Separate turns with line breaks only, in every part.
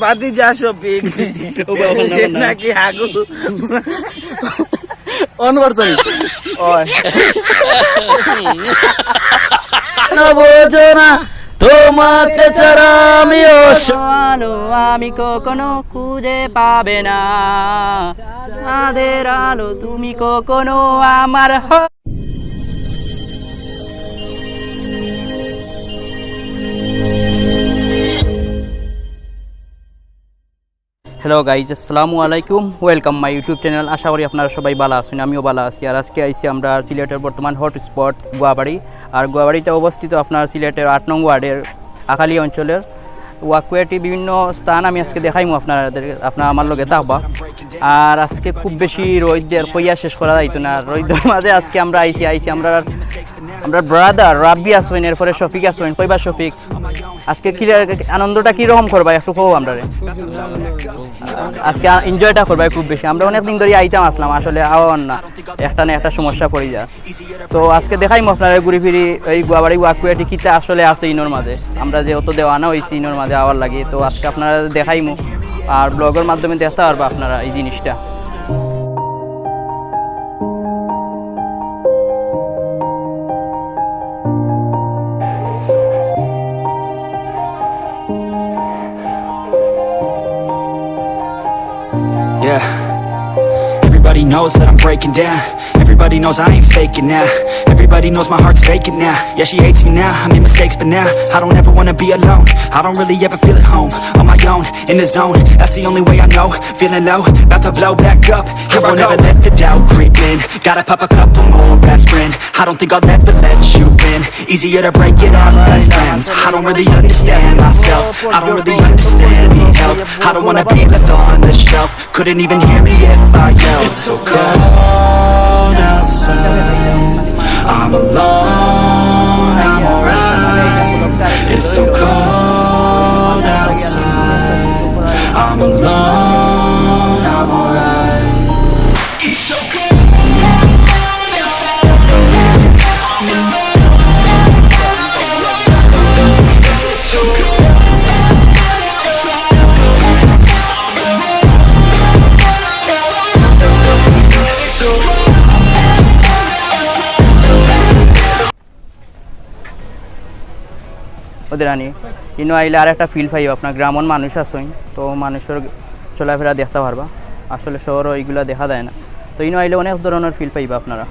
বাদি যা শপিং নাকি হাগু
অনবর্তনী
বোঝো না তোমাকে ছাড়া আমি
আলো আমি কখনো খুঁজে পাবে না, চাঁদের আলো তুমি কখনো আমার হ্যালো গাইজ, আসসালামু আলাইকুম। Welcome my YouTube channel. আশা করি আপনারা সবাই ভালো আছেন, আমিও ভালো আছি। আর আজকে আইসি আমরা সিলেটের বর্তমান হটস্পট গুয়াবাড়ি। আর গুয়াবাড়িতে অবস্থিত আপনার সিলেটের 8 নং ওয়ার্ডের আখালি অঞ্চলের ওয়াকুয়াটি বিভিন্ন স্থান আমি আজকে দেখাইমু আপনার আমার লগে থাকবা। আর আজকে খুব বেশি রোদের কইয়া শেষ করা যাইতো না। রোদের মাঝে আজকে আমরা আইসি আমরা ব্রাদার রাব্বি আসবেন, এরপরে শফিক আসবেন। কইবা শফিক, আজকে কি আনন্দটা কীরকম করবা একটু কও আমরা। আজকে এনজয়টা করবাই খুব বেশি। আমরা অনেকদিন ধরে আইতাম আসলাম, আসলে আওয়ার না একটা না একটা সমস্যা পড়ে যায়। তো আজকে দেখাইমু আপনারা ঘুরি ফিরি এই গুয়াবাড়ি ওয়াকুয়াটি কিতা আসলে আছে ইনোর মাঝে। আমরা যে অত দেওয়ানা হয়েছি ইনোর মাঝে আওয়ার লাগে, তো আজকে আপনারা দেখাইমু আর ব্লগের মাধ্যমে দেখতে পারবা আপনারা এই জিনিসটা।
Yeah, everybody knows that I'm breaking down. Everybody knows I ain't faking now. Everybody knows my heart's vacant now. Yeah, she hates me now, I made mistakes but now I don't ever wanna be alone. I don't really ever feel at home. On my own, in the zone, that's the only way I know. Feeling low, about to blow back up. I won't ever let the doubt creep in. Gotta pop a couple more aspirin. I don't think I'll ever let you in. Easier to break it off best friends. I don't really understand myself. I don't really understand, need help. I don't wanna be left on the shelf. Couldn't even hear me if I yelled. It's so cold outside, I'm alone, I'm alright. It's so cold outside, I'm alone, I'm alright. It's so cold outside, I'm alone, it's so cold.
ওদের আনি ইনো আইলে আর একটা feel পাইব। আপনার গ্রামের মানুষ আসেন, তো মানুষের চলাফেরা দেখতে পারবা। আসলে শহরও এইগুলো দেখা যায় না, তো ইনো আইলে অনেক ধরনের ফিল পাইবা আপনারা।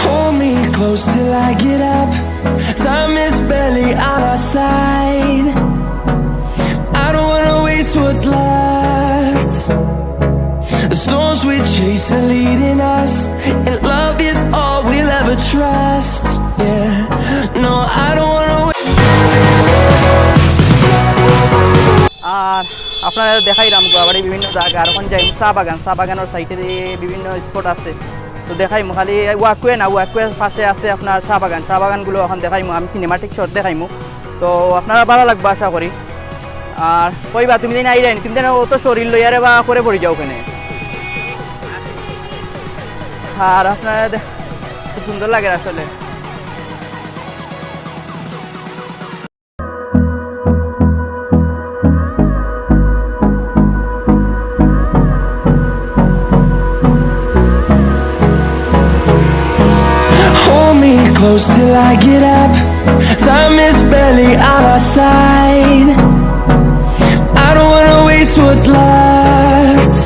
Hold me close till I get up. Time is barely on our side. I don't wanna waste what's left. The storms we chase are leading us, and love is all we'll ever trust. Yeah, no, I don't wanna
আর আপনারা দেখাইলাম গুয়াবাড়ি বিভিন্ন জায়গা। আর এখন যাই চা বাগানের সাইডে বিভিন্ন স্পট আছে, তো দেখাইমু। খালি ওয়াকুয়ে না, ওয়াকুয়ের পাশে আছে আপনার চা বাগানগুলো এখন দেখাইমু। আমি সিনেমাটিক শট দেখাইমু, তো আপনারা ভালো লাগবে আশা করি। আর কইবা তুমি দিন আইরাই, তুমি দিন অত শরীর লইয়ারে বা করে পড়ি যাও ওখানে। আর আপনারা খুব সুন্দর লাগে আসলে।
close till I get up. Time is barely on our side. I don't wanna waste what's left.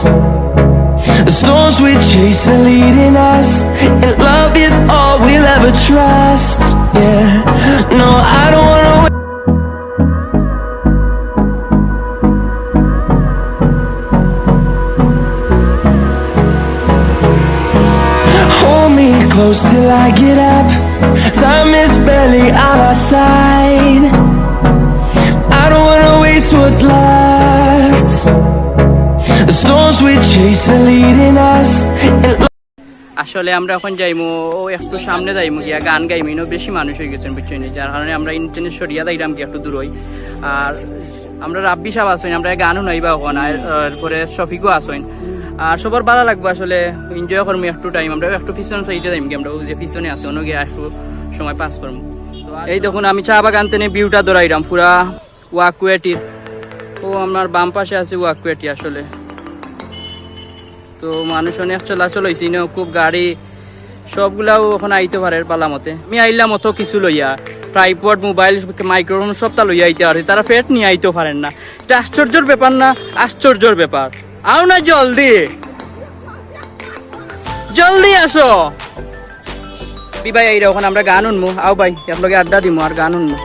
The storms we chase are leading us, and love is all we'll ever trust. Yeah, no, I don't wanna hold me close till I get up. Time is barely on our side. I don't wanna waste what's left. The storms we chase are leading us, and
আসলে আমরা এখন যাইমু একটু সামনে যাইমু গিয়া গান গাইমু। বেশি মানুষ হয়ে গেছেন বুঝছেন, যার কারণে আমরা ইন্টারনেট সরিয়া যাইলাম কি একটু দূর হই। আর আমরা রাব্বি সাহেব আসেন, আমরা গানও নাইবা ওখানে, এরপরে শফিকও আসেন। আর সবার ভালো লাগবে আসলে, এনজয় করবো একটু টাইম। আমরা একটু পিছন সাইডে যাইম, আমরা যে পিছনে আছে অন্য গিয়ে আসবো সময় পাস করবো। এই দেখুন আমি চা বাগান থেকে ভিউটা দৌড়াইলাম পুরা ওয়াকুয়েটির। ও আমার বাম পাশে আছে ওয়াকুয়েটি আসলে। তো মানুষ অনেক চলাচল হয়েছি না, খুব গাড়ি সবগুলাও ওখানে আইতে পারে পালা মতে। আমি আইলাম অত কিছু লইয়া, ট্রাইপড, মোবাইল, মাইক্রোফোন সবটা লইয়া আইতে পারে, তারা ফেট নিয়ে আইতেও পারেন না। এটা আশ্চর্যের ব্যাপার না? আশ্চর্যের ব্যাপার। আও না জলদি, জলদি আসো। ভাই এইরা ওখানে আমরা গান শুনবো, আও ভাই আপনাকে আড্ডা দিমু আর গান শুনবো।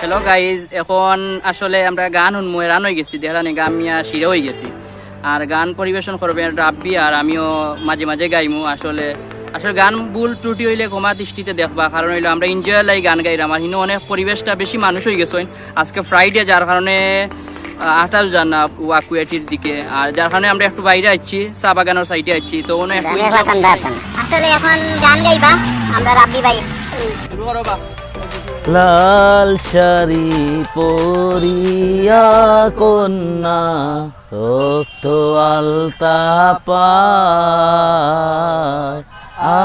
হ্যালো গাইজ, এখন আসলে আমরা গান শুনবো, রান হয়ে গেছি, দেহরানি গামিয়া শিরে হয়ে গেছি। আর গান পরিবেশন করবে রাব্বি, আর আমিও মাঝে মাঝে গাইমু। আসলে গান ভুল ত্রুটি হইলে ক্ষমা দৃষ্টিতে দেখবা, কারণ হইলো আমরা এনজয় লাই গান গাইলাম। আর হিনো অনেক পরিবেশটা বেশি মানুষ হয়ে গেছে আজকে ফ্রাইডে, যার কারণে 28 জন ওয়াকুয়েটির দিকে, আর যার কারণে আমরা একটু বাইরে আসছি, চা বাগানের সাইডে আসছি। তো অনেক
আসলে এখন গান গাইবা আমরা রাব্বি ভাই।
শুরু করো বা।
লাল শাড়ি পরিয়া কন্যা রক্ত আলতা পায়,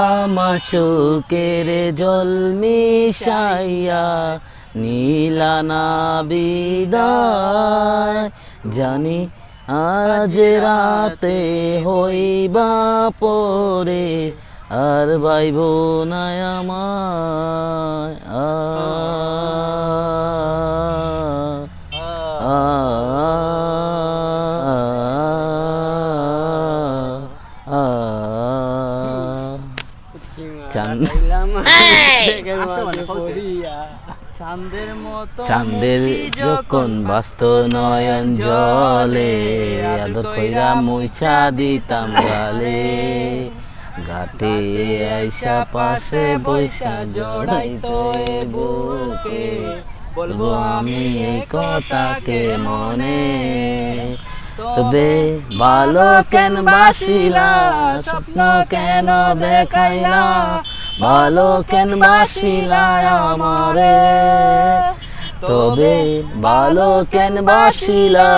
আমার চোখের জল মিশাইয়া নীলানা বিদায়, জানি আজ রাতে হইবা পরে আর বাইব না আমায়। চাঁদের যখন বাস্ত নয়ন জলে, আদর কইরা মুইছা দিতাম গালে, ঘাটে আইসা পাশে বৈশা জড়াইতো এ বুকে, বলবো আমি এই কথাকে মনে। তবে ভালো কেন বাসিলা, স্বপ্ন কেন দেখাইলা, ভালো কেন বাসিলা আমারে, তবে ভালো কেন বাসিলা,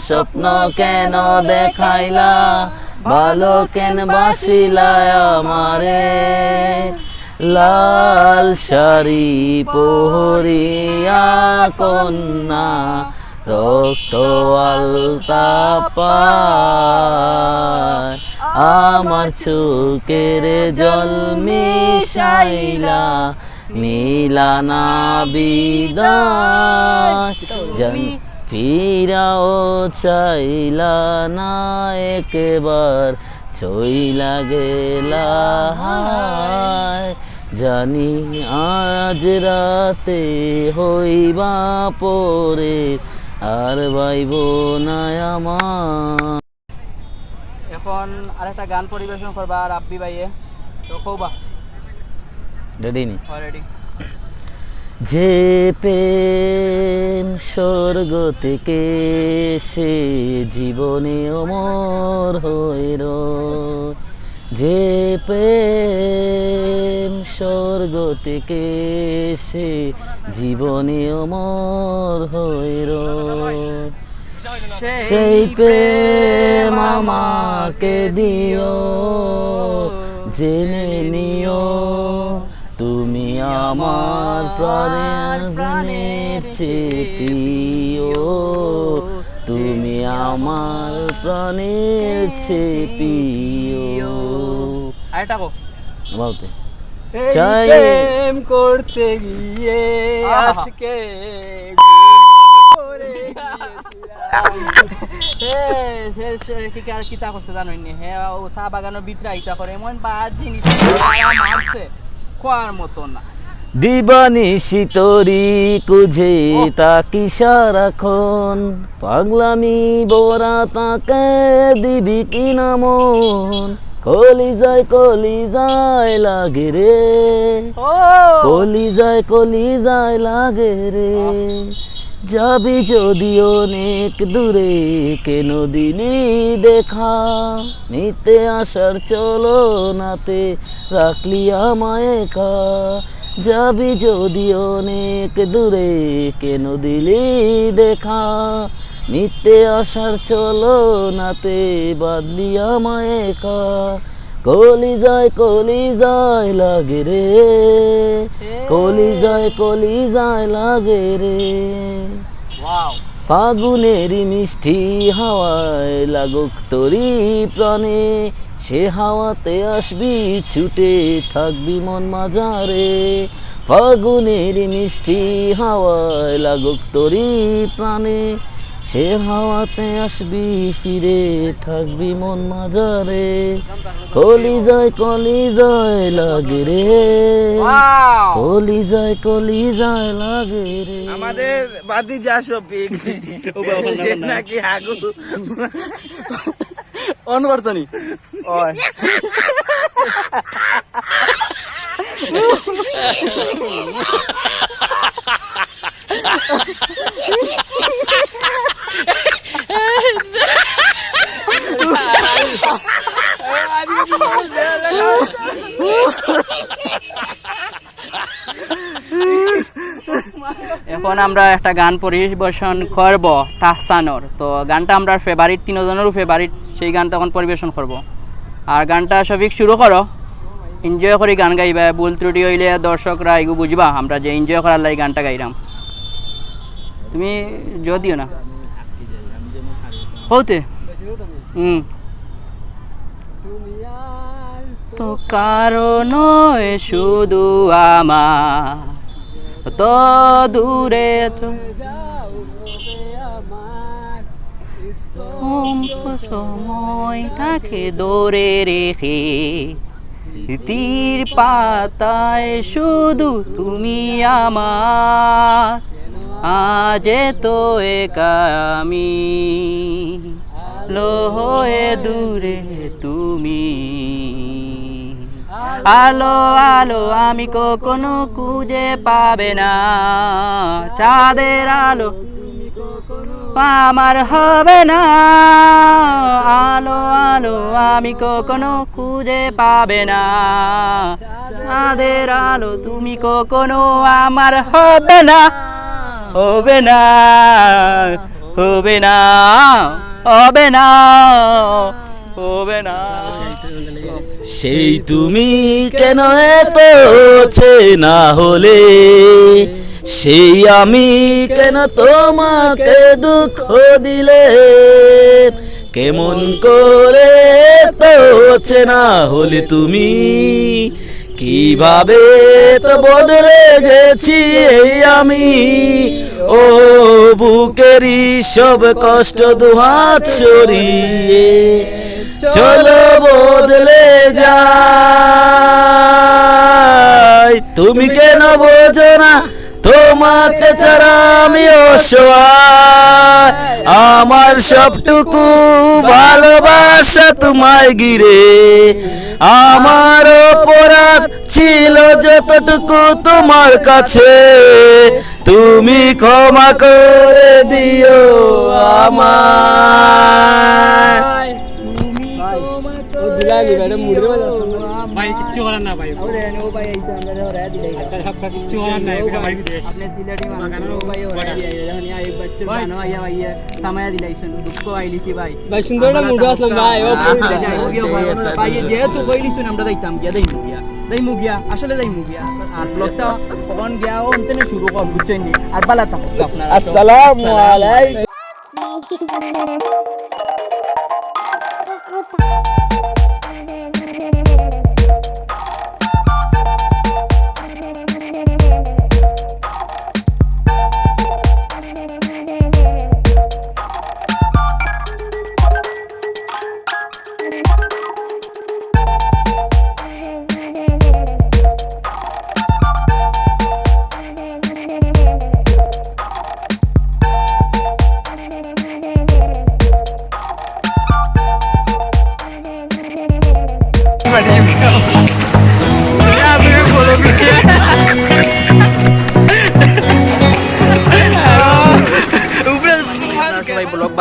স্বপ্ন কেন দেখাইলা, ভালো কেন বাসিলা আমারে। লাল শাড়ি পরিয়া কন্যা রক্ত আলতা পায়, আমার চোখের জল মিশাইলা নীলানা বিদায়, জানি ফিরাও চাইলা না একবার, চইলা গেলা হায়, জানি আজ রাতে হইবা পরে আর বাইব না আমার।
এখন আরেকটা গান পরিবেশন করবা রাব্বি ভাইয়ে, তো কওবা।
রেডি নি?
অলরেডি।
যে প্রেম স্বর্গ থেকে সে জীবনে অমর হইল, যে প্রেম স্বর্গ থেকে সে জীবনে অমর হইল, সেই প্রেম আমাকে দিও, জেনে নিও তুমি আমার প্রাণের প্রাণের চেয়ে প্রিয়, তুমি আমার প্রাণের চেয়ে প্রিয়।
আরেকটা কো
বলতে
চাই প্রেম করতে গিয়ে আজকে কিতা করছে জানোই নি, হ্যাঁ ও চা বাগানের ভিতরে আইতা করে এমন বাদ জিনিস মারছে খোয়ার মতো না।
দিবানিশি তোরি কুঝে তাকি সারাক্ষণ, পাগলামি বোরা তাকে দিবি কি না মন, কলিজায় লাগে রে, কলিজায় লাগে রে, যাবি যদি অনেক দূরে কেন দিলি দেখা, নিতে আসার চলো নাতে রাখলি আমায় একা। যাবি যদি অনেক দূরে কেন দিলি দেখা, নিতে আসার চলো নাতে বাদলি আমায় একা। কলিজায় লাগে রে, কলিজায় লাগে রে। ফাগুনেরই মিষ্টি হাওয়ায় লাগুক তোরি প্রাণে, সে হাওয়াতে আসবি ছুটে থাকবি মন মাঝারে। ফাগুনেরই মিষ্টি হাওয়ায় লাগুক তোরি প্রাণে, সে হাওয়াতে আসবি ফিরে থাকবি মন মাঝারে। কলিজায় লাগে রে, কলিজায় লাগে রে।
আমাদের বাদি যা শপিং সে নাকি হাগু
অন করছনি ওই এখন আমরা একটা গান পরিবেশন করব তাহসানোর। তো গানটা আমরা ফেভারিট, তিনজনেরও ফেভারিট, সেই গানটা এখন পরিবেশন করব। আর গানটা সবিক শুরু করো, এনজয় করি গান গাইবা, ভুল ত্রুটি হইলে দর্শকরা এগু বুঝবা আমরা যে এনজয় করার লাই গানটা গাইলাম। তুমি যদিও না হতে তো কারণ শুধু আমার তো দূরে সময়টাকে দৌড়ে রেখে তীর পাতায় শুধু তুমি আমার, আজ তো একা আমি লোহে দূরে তুমি। আলো আলো আমি কখনো খুঁজে পাবে না, চাঁদের আলো আমার হবে না। আলো আলো আমি কখনো খুঁজে পাবে না, চাঁদের আলো তুমি কখনো আমার হবে না, হবে না, হবে না, হবে না, হবে না।
সেই তুমি কেন এত চেনা হলে, সেই আমি কেন তোমাকে দুঃখ দিলে। কেমন করে তো চেনা হলে তুমি, কিভাবে তো বদলে গেছি এই আমি। ও বুকেরই সব কষ্ট দুহাত সরিয়ে চলো বদলে যাই। তুমি কেন বোঝো না তোমাকে ছাড়া আমি অসহায়, আমার সবটুকু ভালোবাসা তোমায় ঘিরে। আমার অপরাধ ছিল যতটুকু তোমার কাছে, তুমি ক্ষমা করে দিও আমায়।
ভাই কিচ্ছু করার না ভাই, আচ্ছা সবটা কিচ্ছু করার নাই ভাই বিদেশ
अपने सिलेटी मांगनो भाई और ये बच्चे बानो आया भाई समय दिलाइसन दुख आइलिसी भाई
ভাই সুন্দর না মুড আসলাম ভাই ও
ভাই যে তো কইলিছ আমরা যাইতাম গিয়া দেই মুগিয়া আসলে দেই মুগিয়া আর ব্লগটা কোন গিয়া ও অন্তনে শুরু কর বুঝছেন নি আর বালা থাকো আপনারা।
আসসালামু আলাইকুম।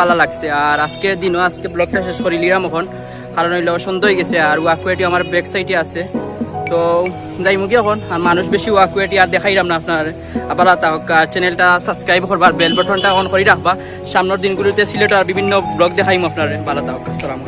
ভালো লাগছে। আর আজকের দিনও আজকে ব্লগটা শেষ করে নিলাম এখন, কারণ হইলো সন্ধ্যা হয়ে গেছে আর ওয়াকুয়াটি আমার ব্যাক সাইডে আছে। তো যাই মুখে এখন আর মানুষ বেশি ওয়াকুয়াটি আর দেখাইলাম না আপনার। আবার চ্যানেলটা সাবস্ক্রাইব করবার বেল বাটনটা অন করে রাখবা। সামনের দিনগুলোতে সিলেট আর বিভিন্ন ব্লগ দেখাইম আপনার। ভালো থাকুক, আসসালামু আলাইকুম।